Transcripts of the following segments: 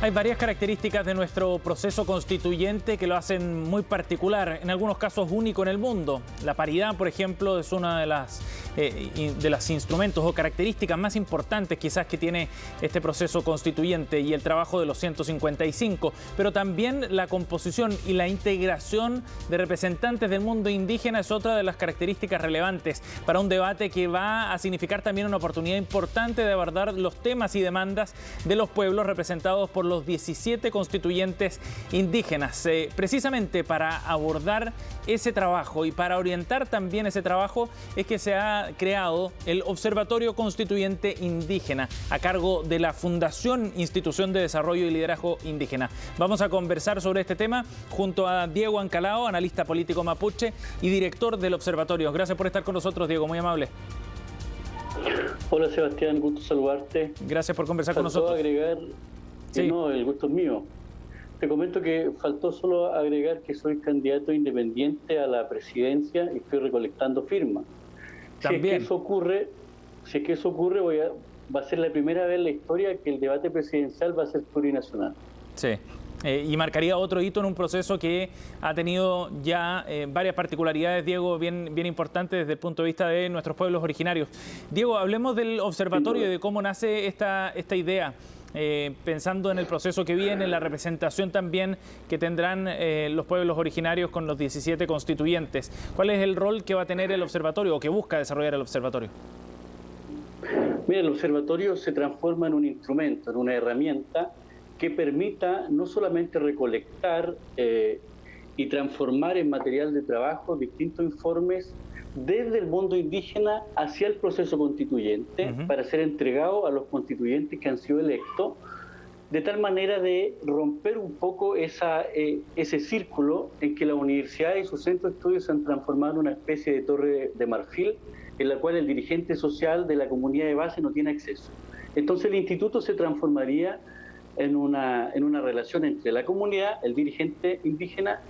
Hay varias características de nuestro proceso constituyente que lo hacen muy particular, en algunos casos único en el mundo. La paridad, por ejemplo, es una de los instrumentos o características más importantes quizás que tiene este proceso constituyente, y el trabajo de los 155, pero también la composición y la integración de representantes del mundo indígena es otra de las características relevantes para un debate que va a significar también una oportunidad importante de abordar los temas y demandas de los pueblos representados por los 17 constituyentes indígenas. Precisamente para abordar ese trabajo y para orientar también ese trabajo es que se ha creado el Observatorio Constituyente Indígena a cargo de la Fundación Institución de Desarrollo y Liderazgo Indígena. Vamos a conversar sobre este tema junto a Diego Ancalao, analista político mapuche y director del observatorio. Gracias por estar con nosotros, Diego, muy amable. Hola Sebastián, gusto saludarte. Gracias por conversar con nosotros. Agregar que sí. No, el gusto es mío. Te comento que faltó solo agregar que soy candidato independiente a la presidencia y estoy recolectando firmas. También. Si es que eso ocurre, va a ser la primera vez en la historia que el debate presidencial va a ser plurinacional. Sí. Y marcaría otro hito en un proceso que ha tenido ya varias particularidades, Diego, bien importantes desde el punto de vista de nuestros pueblos originarios. Diego, hablemos del observatorio y de cómo nace esta idea. Pensando en el proceso que viene, la representación también que tendrán los pueblos originarios con los 17 constituyentes. ¿Cuál es el rol que va a tener el observatorio o que busca desarrollar el observatorio? Mira, el observatorio se transforma en un instrumento, en una herramienta que permita no solamente recolectar y transformar en material de trabajo distintos informes desde el mundo indígena hacia el proceso constituyente, para ser entregado a los constituyentes que han sido electos, de tal manera de romper un poco ese círculo en que la universidad y sus centros de estudios se han transformado en una especie de torre de marfil en la cual el dirigente social de la comunidad de base no tiene acceso. Entonces el instituto se transformaría en una relación entre la comunidad, el dirigente indígena,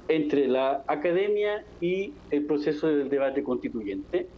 entre la academia y el proceso del debate constituyente,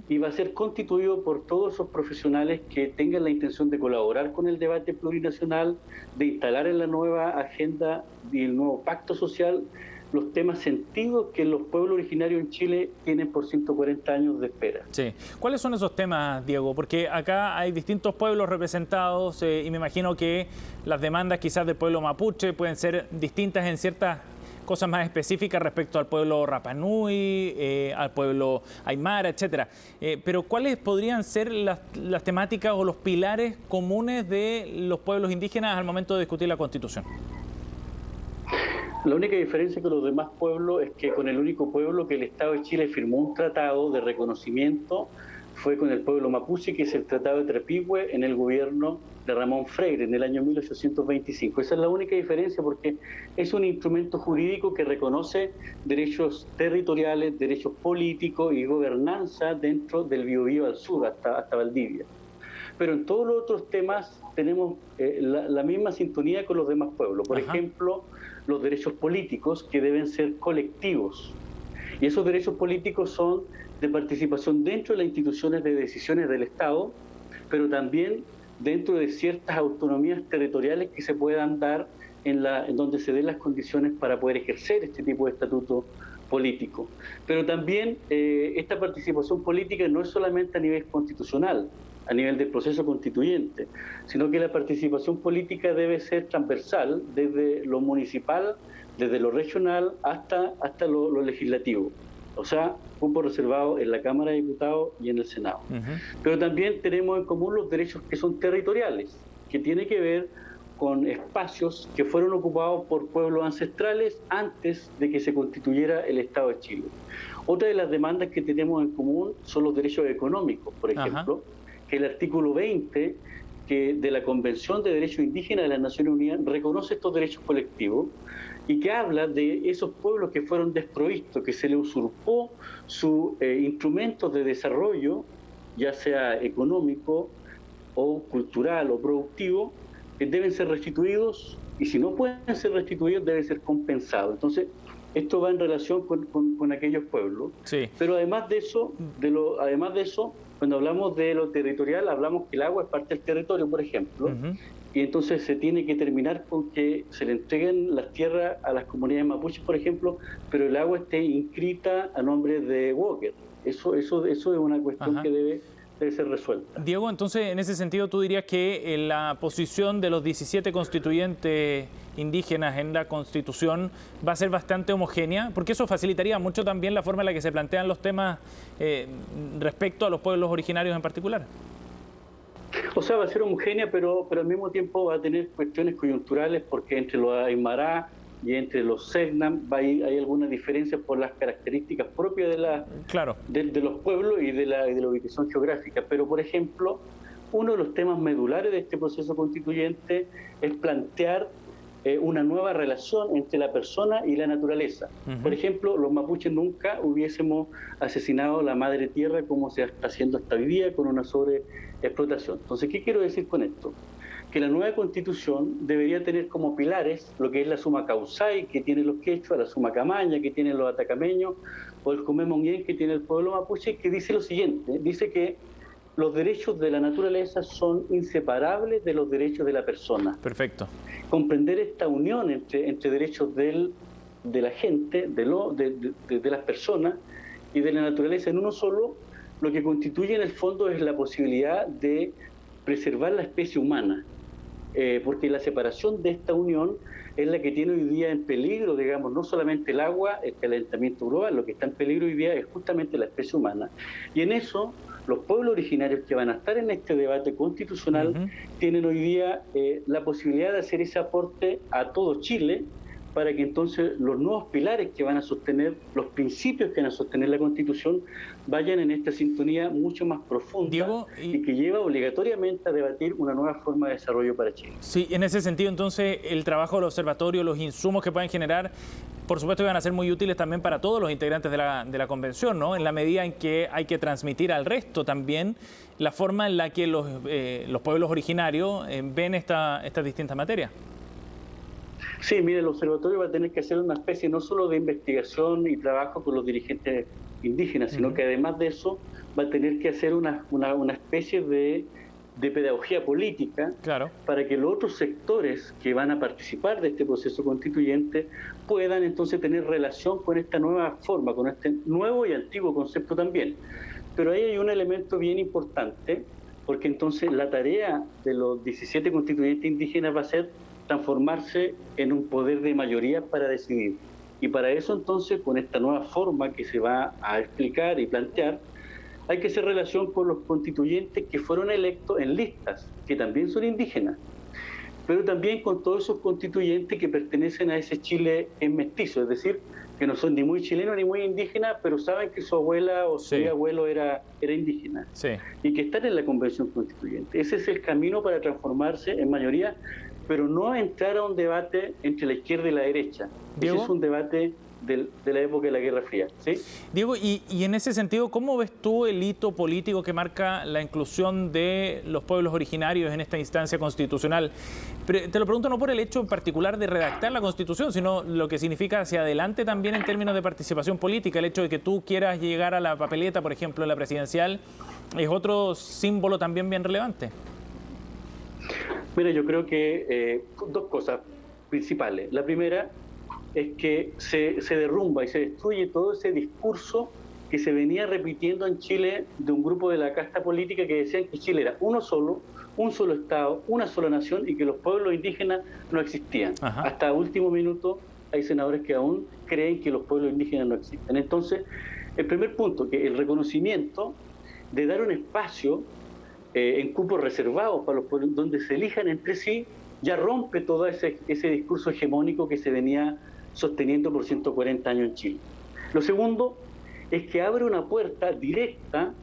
y va a ser constituido por todos esos profesionales que tengan la intención de colaborar con el debate plurinacional, de instalar en la nueva agenda y el nuevo pacto social los temas sentidos que los pueblos originarios en Chile tienen por 140 años de espera. Sí. ¿Cuáles son esos temas, Diego? Porque acá hay distintos pueblos representados y me imagino que las demandas quizás del pueblo mapuche pueden ser distintas en ciertas cosas más específicas respecto al pueblo Rapa Nui, al pueblo Aymara, etcétera. Pero ¿cuáles podrían ser las temáticas o los pilares comunes de los pueblos indígenas al momento de discutir la Constitución? La única diferencia con los demás pueblos es que con el único pueblo que el Estado de Chile firmó un tratado de reconocimiento fue con el pueblo mapuche, que es el Tratado de Trepigüe en el gobierno de Ramón Freire en el año 1825. Esa es la única diferencia, porque es un instrumento jurídico que reconoce derechos territoriales, derechos políticos y gobernanza dentro del Biobío al sur, hasta Valdivia. Pero en todos los otros temas tenemos la misma sintonía con los demás pueblos. Por ejemplo, los derechos políticos, que deben ser colectivos. Y esos derechos políticos son de participación dentro de las instituciones de decisiones del Estado, pero también dentro de ciertas autonomías territoriales que se puedan dar en donde se den las condiciones para poder ejercer este tipo de estatuto político. Pero también esta participación política no es solamente a nivel constitucional, a nivel del proceso constituyente, sino que la participación política debe ser transversal desde lo municipal, desde lo regional hasta lo legislativo. O sea, cupo reservado en la Cámara de Diputados y en el Senado. Pero también tenemos en común los derechos que son territoriales, que tiene que ver con espacios que fueron ocupados por pueblos ancestrales antes de que se constituyera el Estado de Chile. Otra de las demandas que tenemos en común son los derechos económicos, por ejemplo, que el artículo 20 de la Convención de Derechos Indígenas de las Naciones Unidas reconoce estos derechos colectivos y que habla de esos pueblos que fueron desprovistos, que se les usurpó sus instrumentos de desarrollo, ya sea económico o cultural o productivo, que deben ser restituidos, y si no pueden ser restituidos deben ser compensados. Entonces, esto va en relación con aquellos pueblos. Sí. Pero además de eso, cuando hablamos de lo territorial, hablamos que el agua es parte del territorio, por ejemplo, y entonces se tiene que terminar con que se le entreguen las tierras a las comunidades mapuches, por ejemplo, pero el agua esté inscrita a nombre de Walker. Eso es una cuestión que debe ser resuelta. Diego, entonces, en ese sentido, ¿tú dirías que la posición de los 17 constituyentes indígenas en la Constitución va a ser bastante homogénea? Porque eso facilitaría mucho también la forma en la que se plantean los temas respecto a los pueblos originarios en particular. O sea, va a ser homogénea, pero al mismo tiempo va a tener cuestiones coyunturales, porque entre los Aymara y entre los Selknam hay algunas diferencias por las características propias de los pueblos y de la ubicación geográfica. Pero, por ejemplo, uno de los temas medulares de este proceso constituyente es plantear una nueva relación entre la persona y la naturaleza. Por ejemplo, los mapuches nunca hubiésemos asesinado a la madre tierra como se está haciendo hasta hoy día con una sobreexplotación. Entonces, ¿qué quiero decir con esto? Que la nueva Constitución debería tener como pilares lo que es la suma causai, que tienen los quechuas, la suma camaña, que tienen los atacameños, o el comemonguén, que tiene el pueblo mapuche, que dice lo siguiente: dice que los derechos de la naturaleza son inseparables de los derechos de la persona. Perfecto. Comprender esta unión entre derechos de la gente, de las personas y de la naturaleza en uno solo, lo que constituye en el fondo es la posibilidad de preservar la especie humana. Porque la separación de esta unión es la que tiene hoy día en peligro, digamos, no solamente el agua, el calentamiento global, lo que está en peligro hoy día es justamente la especie humana. Y en eso, los pueblos originarios que van a estar en este debate constitucional tienen hoy día la posibilidad de hacer ese aporte a todo Chile, para que entonces los nuevos pilares que van a sostener, los principios que van a sostener la Constitución, vayan en esta sintonía mucho más profunda, Diego, y que lleva obligatoriamente a debatir una nueva forma de desarrollo para Chile. Sí, en ese sentido, entonces, el trabajo del observatorio, los insumos que pueden generar, por supuesto que van a ser muy útiles también para todos los integrantes de la convención, ¿no? En la medida en que hay que transmitir al resto también la forma en la que los pueblos originarios ven estas distintas materias. Sí, mire, el observatorio va a tener que hacer una especie no solo de investigación y trabajo con los dirigentes indígenas, sino que además de eso va a tener que hacer una especie de pedagogía política, claro, para que los otros sectores que van a participar de este proceso constituyente puedan entonces tener relación con esta nueva forma, con este nuevo y antiguo concepto también. Pero ahí hay un elemento bien importante, porque entonces la tarea de los 17 constituyentes indígenas va a ser transformarse en un poder de mayoría para decidir. Y para eso entonces, con esta nueva forma que se va a explicar y plantear, hay que hacer relación con los constituyentes que fueron electos en listas, que también son indígenas, pero también con todos esos constituyentes que pertenecen a ese Chile en mestizo, es decir, que no son ni muy chilenos ni muy indígenas, pero saben que su abuela o su abuelo era indígena, y que están en la Convención Constituyente. Ese es el camino para transformarse en mayoría, pero no entrar a un debate entre la izquierda y la derecha. Ese es un debate de la época de la Guerra Fría. ¿Sí? Diego, y en ese sentido, ¿cómo ves tú el hito político que marca la inclusión de los pueblos originarios en esta instancia constitucional? Te lo pregunto no por el hecho en particular de redactar la Constitución, sino lo que significa hacia adelante también en términos de participación política. El hecho de que tú quieras llegar a la papeleta, por ejemplo, la presidencial, es otro símbolo también bien relevante. Mira, yo creo que dos cosas principales. La primera es que se derrumba y se destruye todo ese discurso que se venía repitiendo en Chile de un grupo de la casta política que decían que Chile era uno solo, un solo Estado, una sola nación y que los pueblos indígenas no existían. Hasta último minuto hay senadores que aún creen que los pueblos indígenas no existen. Entonces, el primer punto, que el reconocimiento de dar un espacio en cupos reservados para los pueblos, donde se elijan entre sí, ya rompe todo ese discurso hegemónico que se venía sosteniendo por 140 años en Chile. Lo segundo es que abre una puerta directa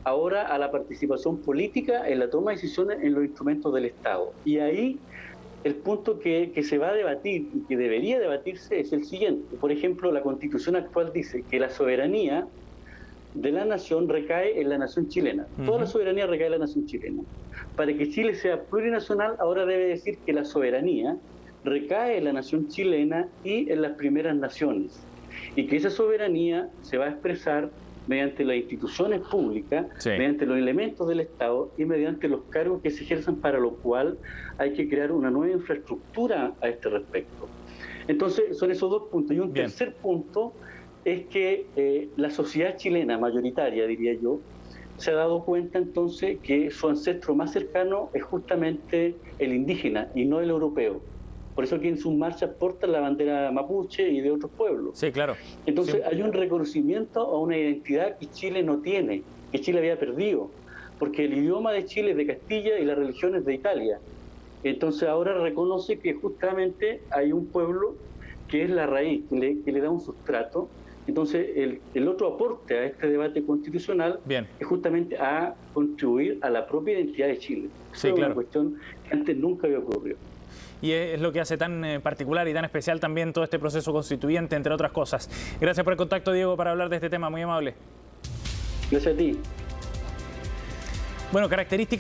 ahora a la participación política en la toma de decisiones en los instrumentos del Estado. Y ahí el punto que se va a debatir y que debería debatirse es el siguiente. Por ejemplo, la Constitución actual dice que la soberanía de la nación recae en la nación chilena. Toda la soberanía recae en la nación chilena. Para que Chile sea plurinacional, ahora debe decir que la soberanía recae en la nación chilena y en las primeras naciones. Y que esa soberanía se va a expresar mediante las instituciones públicas, sí, mediante los elementos del Estado y mediante los cargos que se ejercen, para lo cual hay que crear una nueva infraestructura a este respecto. Entonces, son esos dos puntos. Y un bien, tercer punto es que la sociedad chilena, mayoritaria, diría yo, se ha dado cuenta entonces que su ancestro más cercano es justamente el indígena y no el europeo. Por eso que en sus marchas portan la bandera mapuche y de otros pueblos. sí, claro. Entonces Sí, hay un reconocimiento a una identidad que Chile no tiene, que Chile había perdido, porque el idioma de Chile es de Castilla y la religión es de Italia. Entonces ahora reconoce que justamente hay un pueblo que es la raíz, que le da un sustrato. Entonces el otro aporte a este debate constitucional bien, es justamente a contribuir a la propia identidad de Chile. sí, Es claro. una cuestión que antes nunca había ocurrido. Y es lo que hace tan particular y tan especial también todo este proceso constituyente, entre otras cosas. Gracias por el contacto, Diego, para hablar de este tema, muy amable. Gracias a ti. Bueno, características